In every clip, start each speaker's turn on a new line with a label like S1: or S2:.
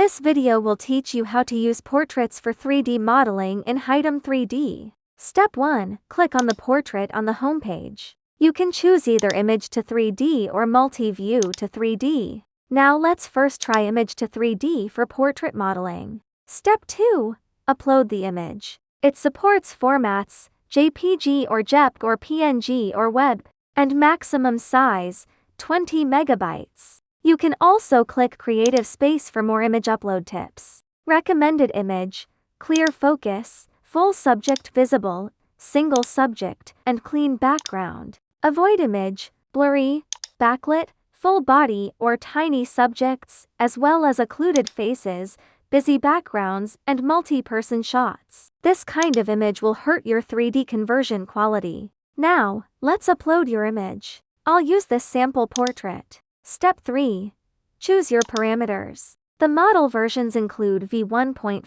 S1: This video will teach you how to use portraits for 3D modeling in Hi3D. Step 1. Click on the portrait on the homepage. You can choose either image to 3D or multi-view to 3D. Now let's first try image to 3D for portrait modeling. Step 2. Upload the image. It supports formats, JPG or JPEG or PNG or WEB, and maximum size, 20 megabytes. You can also click Creative Space for more image upload tips. Recommended image, clear focus, full subject visible, single subject, and clean background. Avoid image, blurry, backlit, full body or tiny subjects, as well as occluded faces, busy backgrounds, and multi-person shots. This kind of image will hurt your 3D conversion quality. Now, let's upload your image. I'll use this sample portrait. Step 3. Choose your parameters. The model versions include v1.5,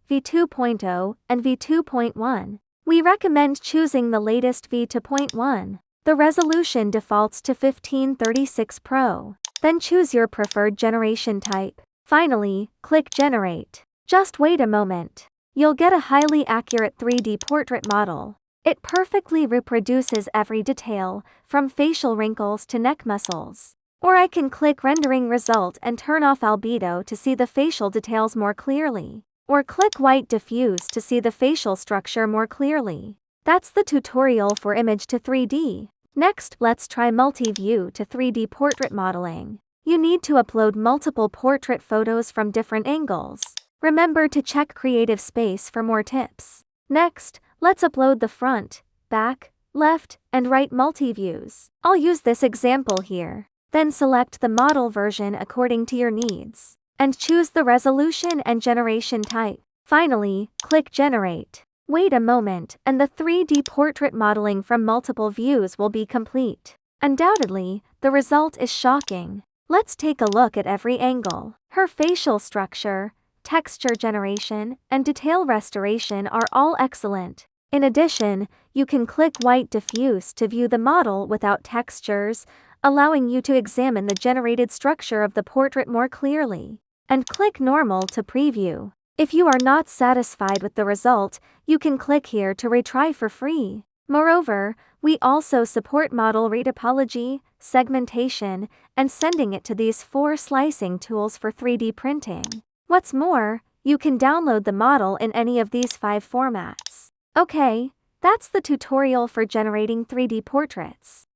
S1: v2.0, and v2.1. We recommend choosing the latest v2.1. The resolution defaults to 1536 Pro. Then choose your preferred generation type. Finally, click Generate. Just wait a moment. You'll get a highly accurate 3D portrait model. It perfectly reproduces every detail, from facial wrinkles to neck muscles. Or I can click Rendering Result and turn off albedo to see the facial details more clearly. Or click White Diffuse to see the facial structure more clearly. That's the tutorial for image to 3D. Next, let's try multi-view to 3D portrait modeling. You need to upload multiple portrait photos from different angles. Remember to check Creative Space for more tips. Next, let's upload the front, back, left, and right multi-views. I'll use this example here. Then select the model version according to your needs. And choose the resolution and generation type. Finally, click Generate. Wait a moment, and the 3D portrait modeling from multiple views will be complete. Undoubtedly, the result is shocking. Let's take a look at every angle. Her facial structure, texture generation, and detail restoration are all excellent. In addition, you can click White Diffuse to view the model without textures, allowing you to examine the generated structure of the portrait more clearly. And click Normal to preview. If you are not satisfied with the result, you can click here to retry for free. Moreover, we also support model retopology, segmentation, and sending it to these 4 slicing tools for 3D printing. What's more, you can download the model in any of these 5 formats. Okay, that's the tutorial for generating 3D portraits.